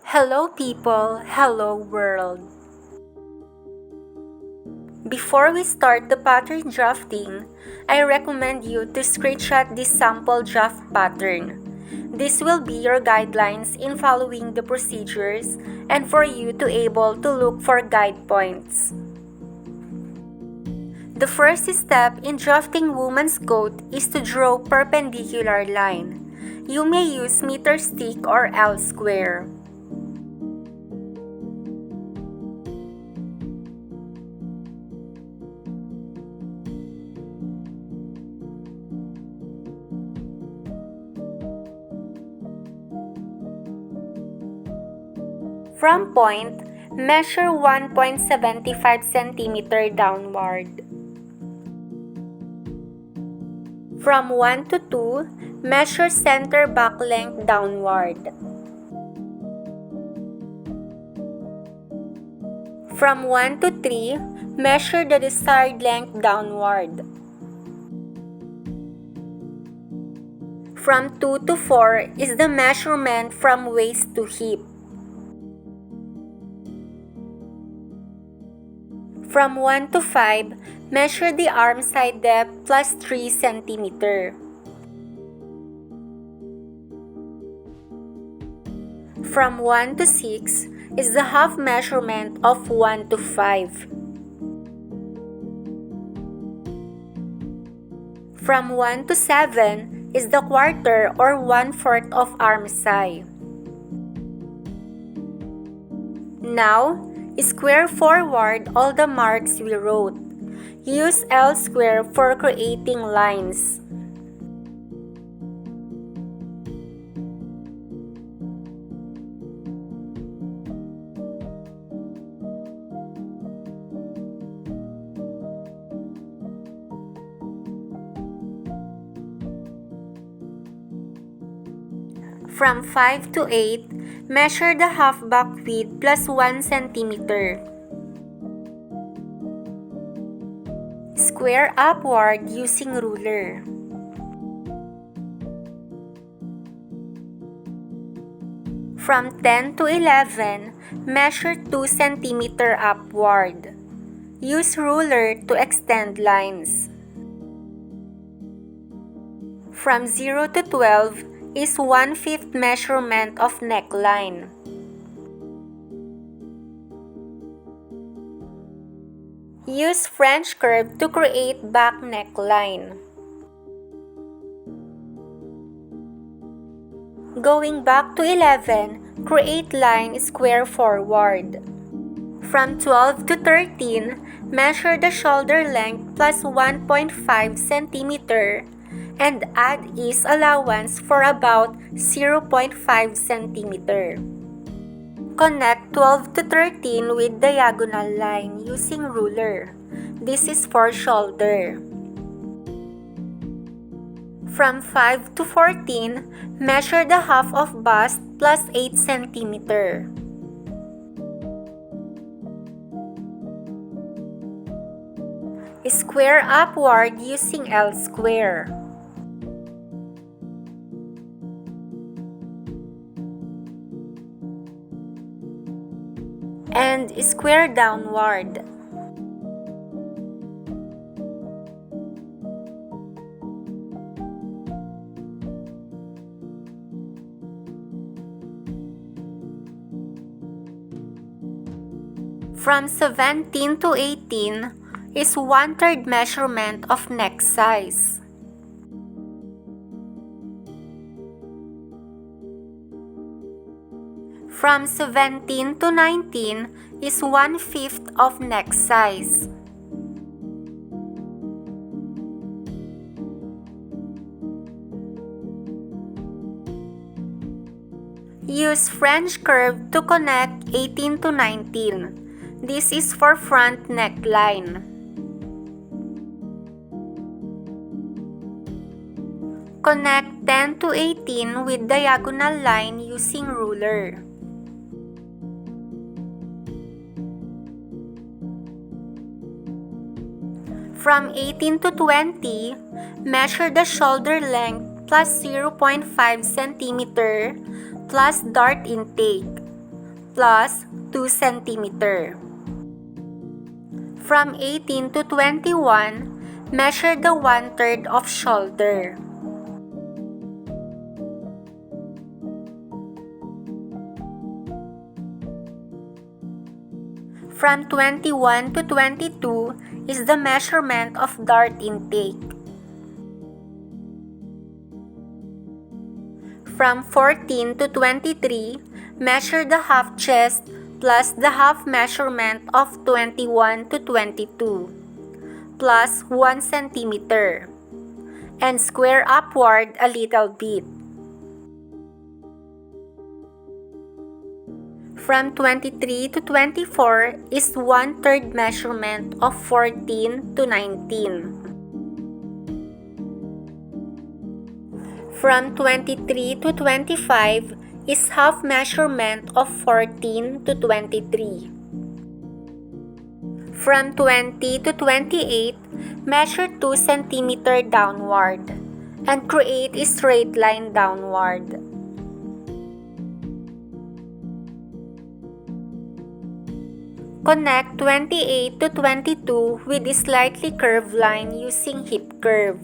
Hello people, hello world. Before we start the pattern drafting, I recommend you to screenshot this sample draft pattern. This will be your guidelines in following the procedures and for you to able to look for guide points. The first step in drafting woman's coat is to draw perpendicular line. You may use meter stick or L square. From point, measure 1.75 cm downward. From 1 to 2, measure center back length downward. From 1 to 3, measure the desired length downward. From 2 to 4 is the measurement from waist to hip. From 1 to 5, measure the armcye depth plus 3 cm. From 1 to 6 is the half measurement of 1 to 5. From 1 to 7 is the quarter or 1/4 of armcye. Now, square forward all the marks we wrote. Use L square for creating lines. From 5 to 8, measure the half back width plus 1 cm. Square upward using ruler. From 10 to 11, measure 2 cm upward. Use ruler to extend lines. From 0 to 12 is 1/5 measurement of neckline. Use French curve to create back neckline. Going back to 11, create line square forward. From 12 to 13, measure the shoulder length plus 1.5 cm and add ease allowance for about 0.5 cm. Connect 12 to 13 with diagonal line using ruler. This is for shoulder. From 5 to 14, measure the half of bust plus 8 cm. Square upward using L square. And square downward. From 17 to 18 is 1/3 measurement of neck size. From 17 to 19 is 1/5 of neck size. Use French curve to connect 18 to 19. This is for front neckline. Connect 10 to 18 with diagonal line using ruler. From 18 to 20, measure the shoulder length plus 0.5 cm plus dart intake. plus 2 cm. From 18 to 21, measure the 1/3 of shoulder. From 21 to 22 is the measurement of dart intake. From 14 to 23, measure the half chest plus the half measurement of 21 to 22, plus 1 cm, and square upward a little bit. From 23 to 24 is 1/3 measurement of 14 to 19. From 23 to 25 is half measurement of 14 to 23. From 20 to 28, measure 2 cm downward and create a straight line downward. Connect 28 to 22 with a slightly curved line using hip curve.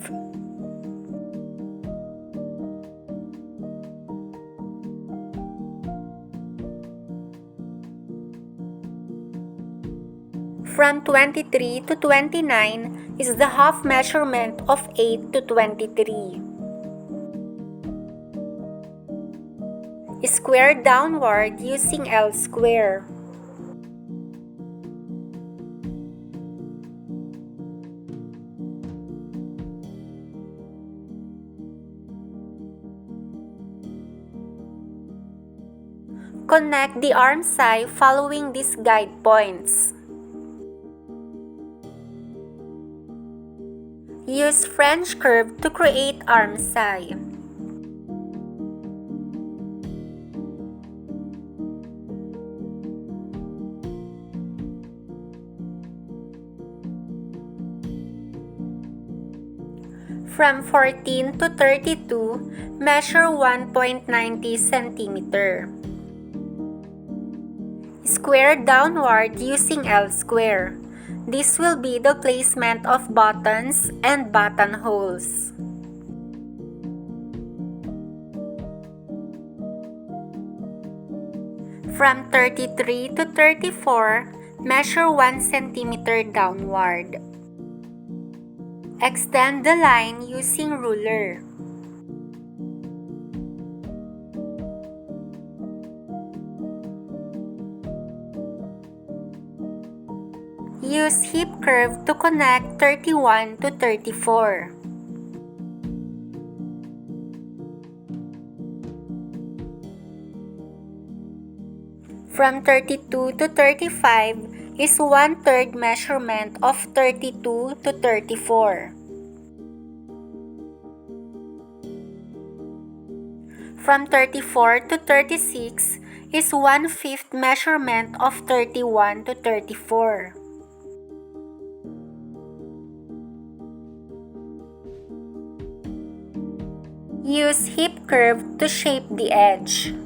From 23 to 29 is the half measurement of 8 to 23. Square downward using L square. Connect the armcye following these guide points. Use French curve to create armcye. From 14 to 32, measure 1.90 cm. Square downward using L square. This will be the placement of buttons and buttonholes. From 33 to 34, measure 1 cm downward. Extend the line using ruler. Use hip curve to connect 31 to 34. From 32 to 35 is 1/3 measurement of 32 to 34. From 34 to 36 is 1/5 measurement of 31 to 34. Use hip curve to shape the edge.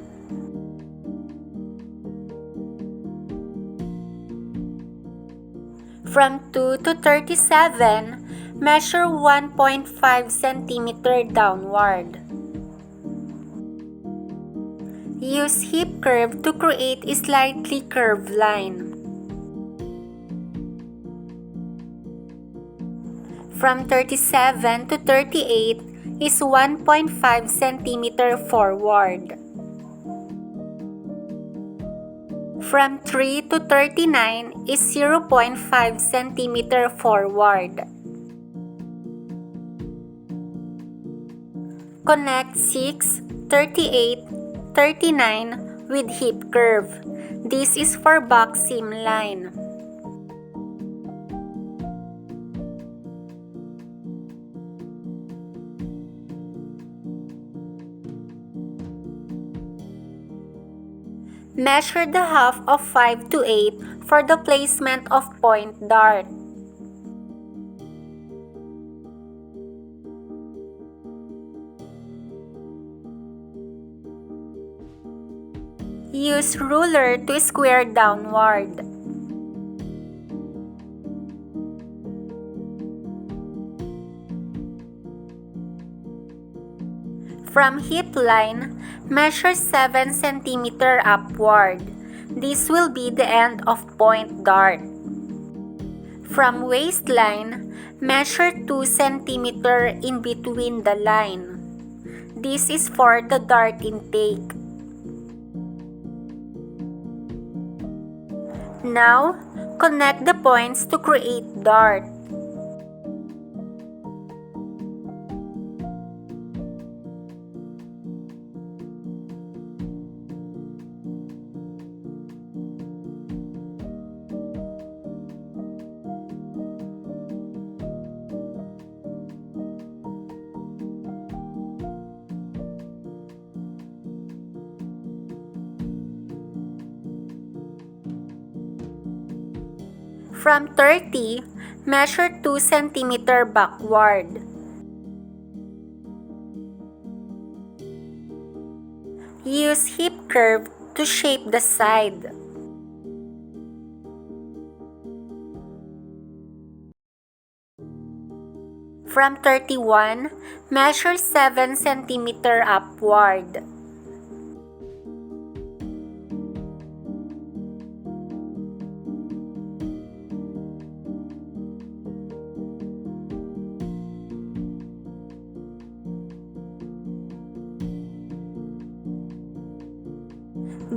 From 2 to 37, measure 1.5 cm downward. Use hip curve to create a slightly curved line. From 37 to 38 is 1.5 cm forward. From 3 to 39 is 0.5 cm forward. Connect 6, 38, 39 with hip curve. This is for back seam line. Measure the half of 5 to 8 for the placement of point dart. Use ruler to square downward. From hip line, measure 7 cm upward. This will be the end of point dart. From waistline, measure 2 cm in between the line. This is for the dart intake. Now, connect the points to create dart. From 30, measure 2 cm backward. Use hip curve to shape the side. From 31, measure 7 cm upward.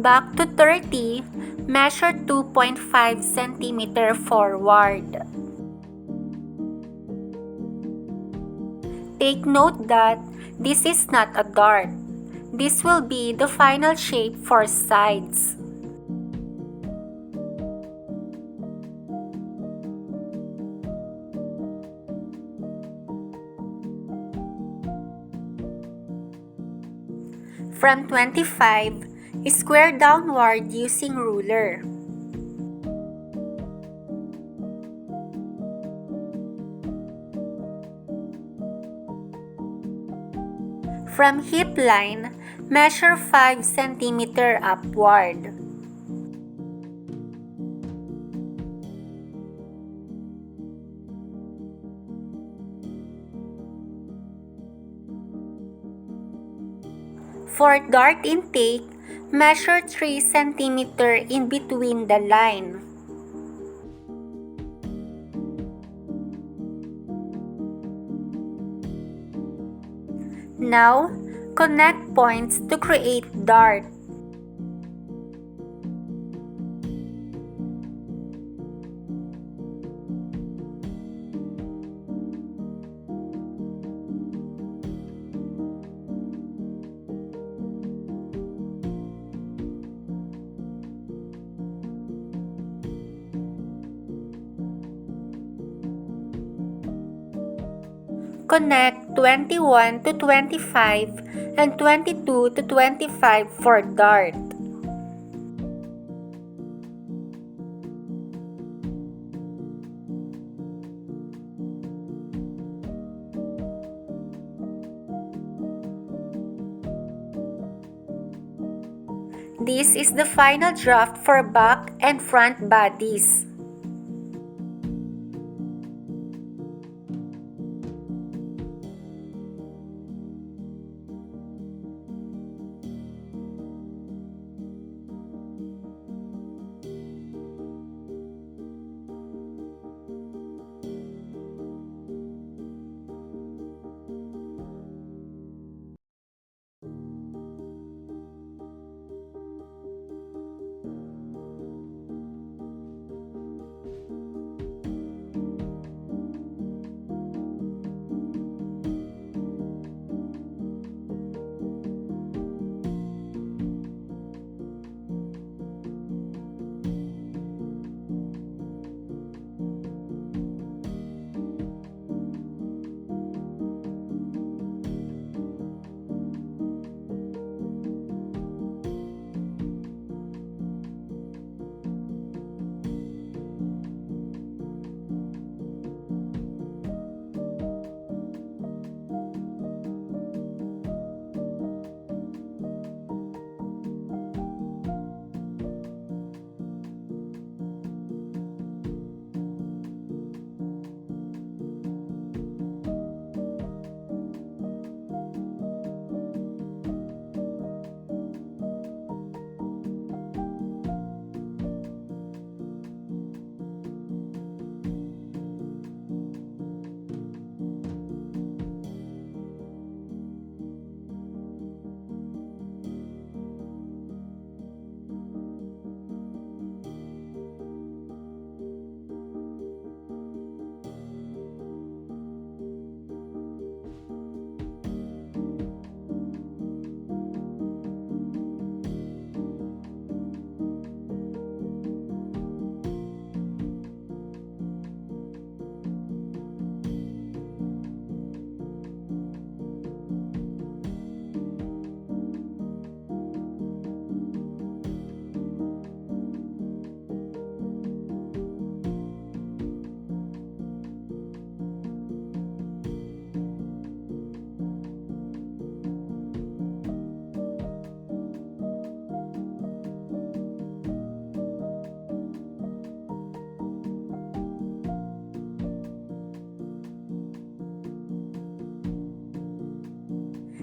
Back to 30, measure 2.5 cm forward. Take note that this is not a dart. This will be the final shape for sides. From 25, square downward using ruler. From hip line, measure 5 cm upward. For dart intake, measure 3 cm in between the line. Now, connect points to create dart. Connect 21 to 25 and 22 to 25 for dart. This is the final draft for back and front bodies.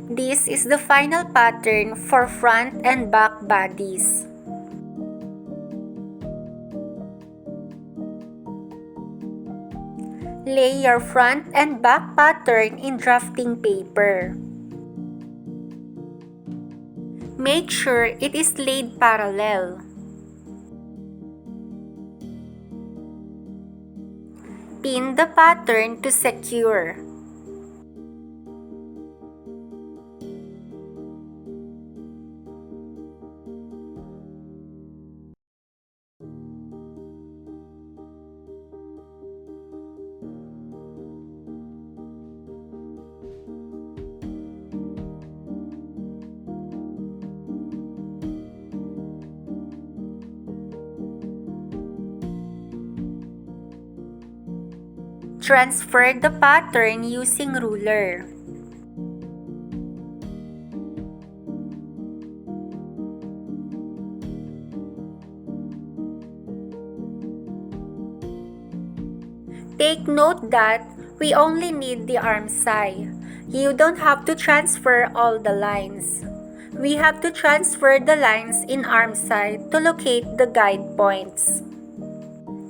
This is the final pattern for front and back bodies. Lay your front and back pattern in drafting paper. Make sure it is laid parallel. Pin the pattern to secure. Transfer the pattern using ruler. Take note that we only need the armcye. You don't have to transfer all the lines. We have to transfer the lines in armcye to locate the guide points.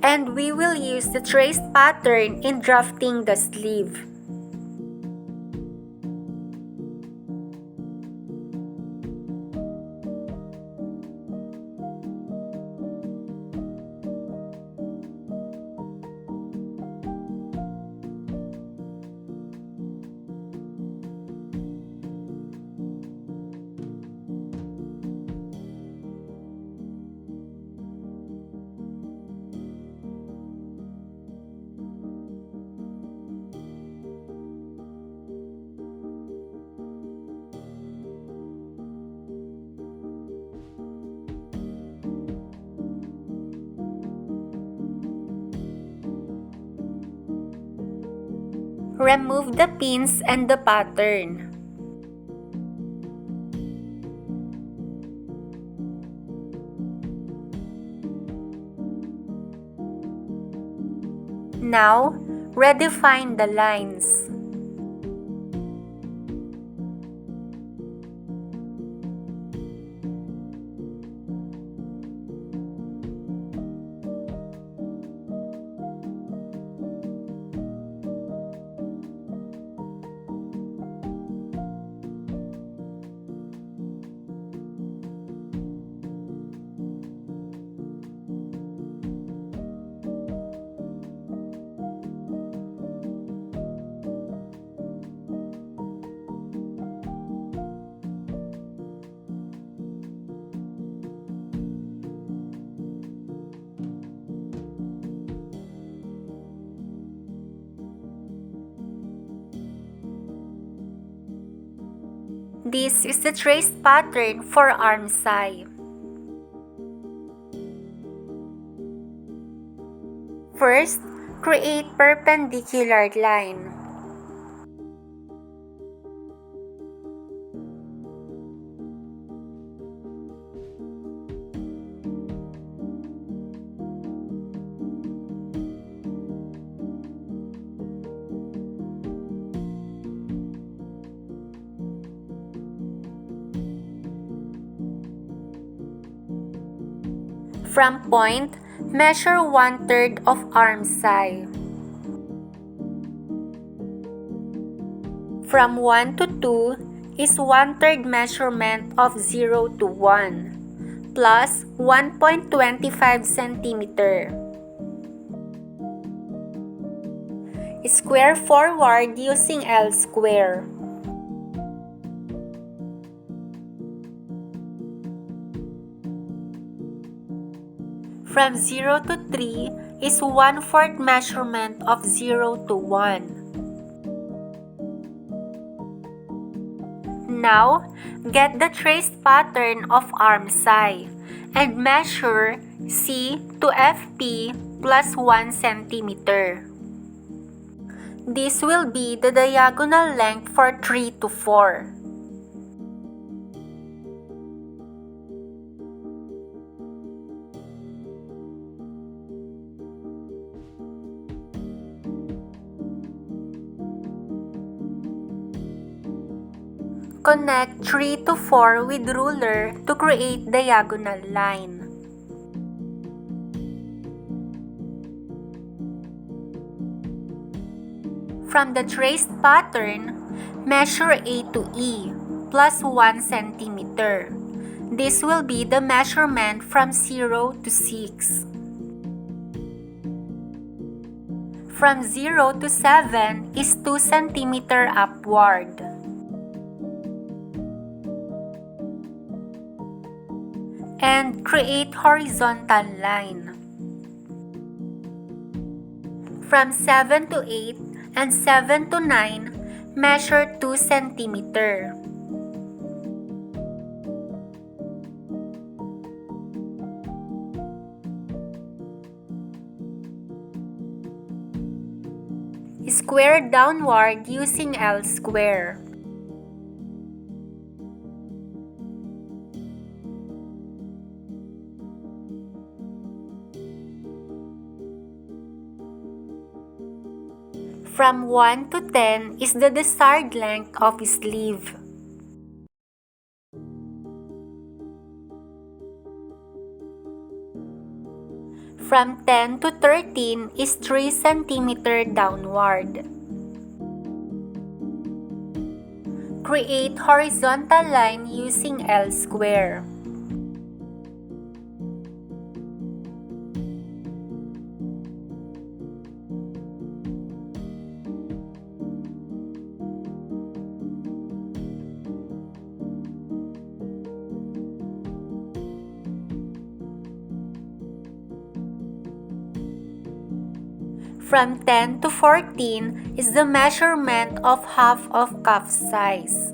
And we will use the traced pattern in drafting the sleeve. Remove the pins and the pattern. Now, redefine the lines. This is the traced pattern for armcye. First, create perpendicular line. From point, measure 1/3 of armcye. From 1 to 2 is 1/3 measurement of 0 to 1 plus 1.25 cm. Square forward using L square. From 0 to 3 is 1/4 measurement of 0 to 1. Now, get the traced pattern of armcye and measure C to FP plus 1 cm. This will be the diagonal length for 3 to 4. Connect 3 to 4 with ruler to create diagonal line. From the traced pattern, measure A to E plus 1 cm. This will be the measurement from 0 to 6. From 0 to 7 is 2 cm upward. And create horizontal line. From 7 to 8 and 7 to 9, measure 2 cm. Square downward using L square. From 1 to 10 is the desired length of sleeve. From 10 to 13 is 3 cm downward. Create horizontal line using L square. From 10 to 14 is the measurement of half of cuff size.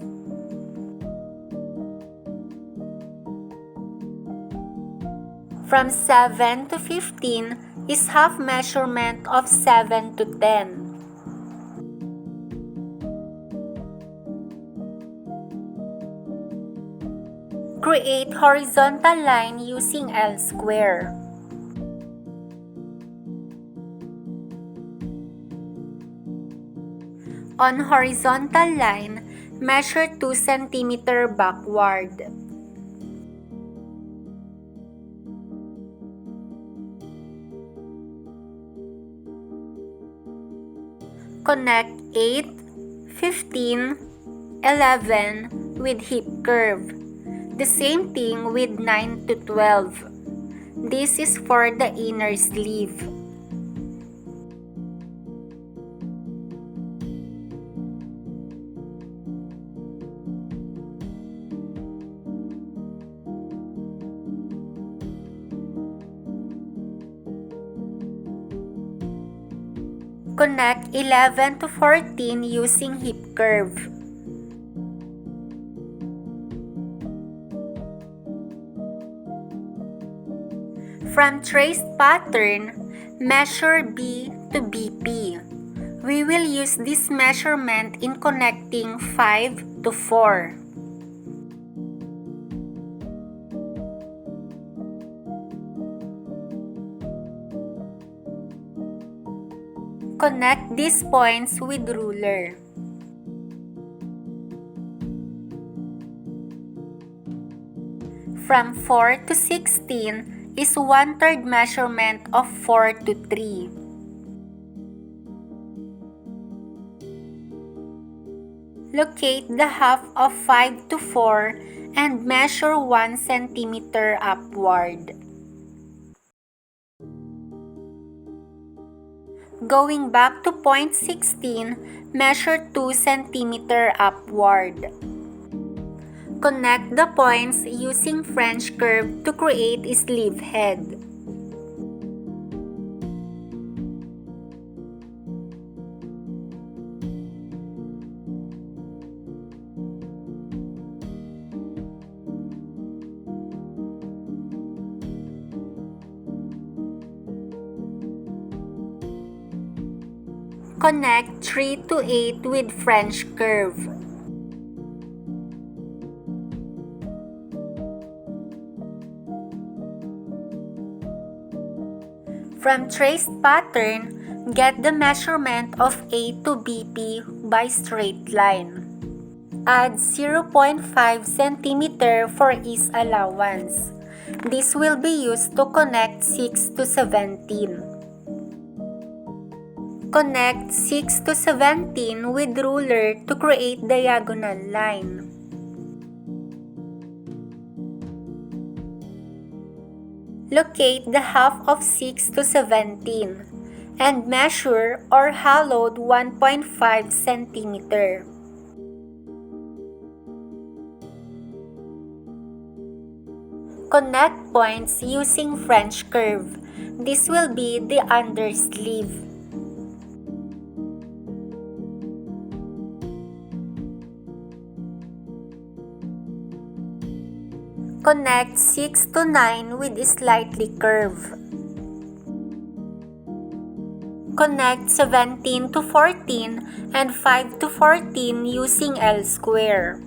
From 7 to 15 is half measurement of 7 to 10. Create horizontal line using L square. On horizontal line, measure 2 cm backward. Connect 8, 15, 11 with hip curve. The same thing with 9 to 12. This is for the inner sleeve. Connect 11 to 14 using hip curve. From traced pattern, measure B to BP. We will use this measurement in connecting 5 to 4. Connect these points with ruler. From 4 to 16 is 1/3 measurement of 4 to 3. Locate the half of 5 to 4 and measure 1 cm upward. Going back to point 16, measure 2 cm upward. Connect the points using French curve to create a sleeve head. Connect 3 to 8 with French curve. From traced pattern, get the measurement of A to BP by straight line. Add 0.5 cm for ease allowance. This will be used to connect 6 to 17. Connect 6 to 17 with ruler to create diagonal line. Locate the half of 6 to 17 and measure or hollowed 1.5 cm. Connect points using French curve. This will be the undersleeve. Connect 6 to 9 with slightly curve. Connect 17 to 14 and 5 to 14 using L square.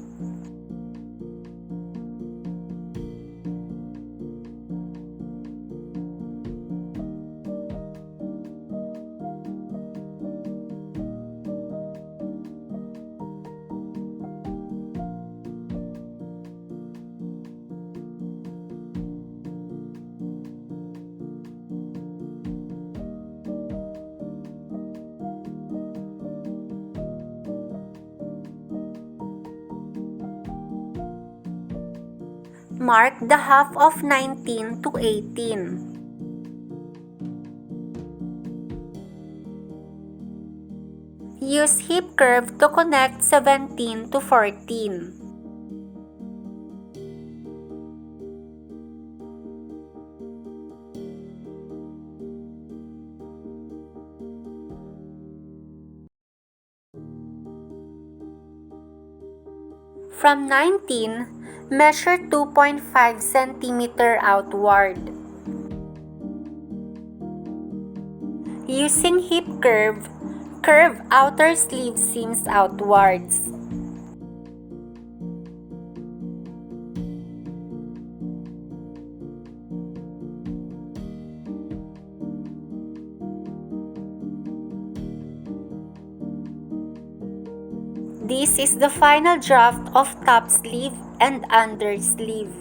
Mark the half of 19 to 18. Use hip curve to connect 17 to 14. From 19, measure 2.5 cm outward. Using hip curve, curve outer sleeve seams outwards. This is the final draft of top sleeve and under sleeve.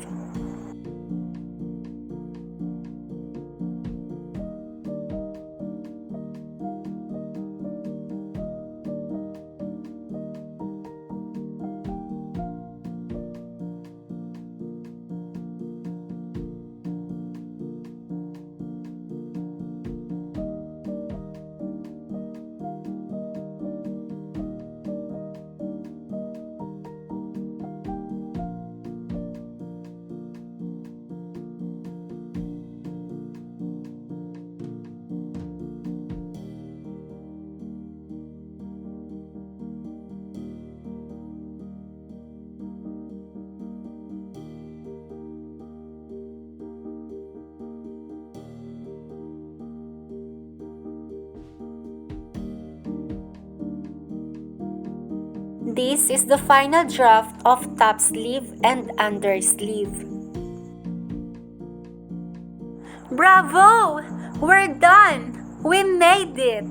This is the final draft of top sleeve and under sleeve. Bravo! We're done! We made it!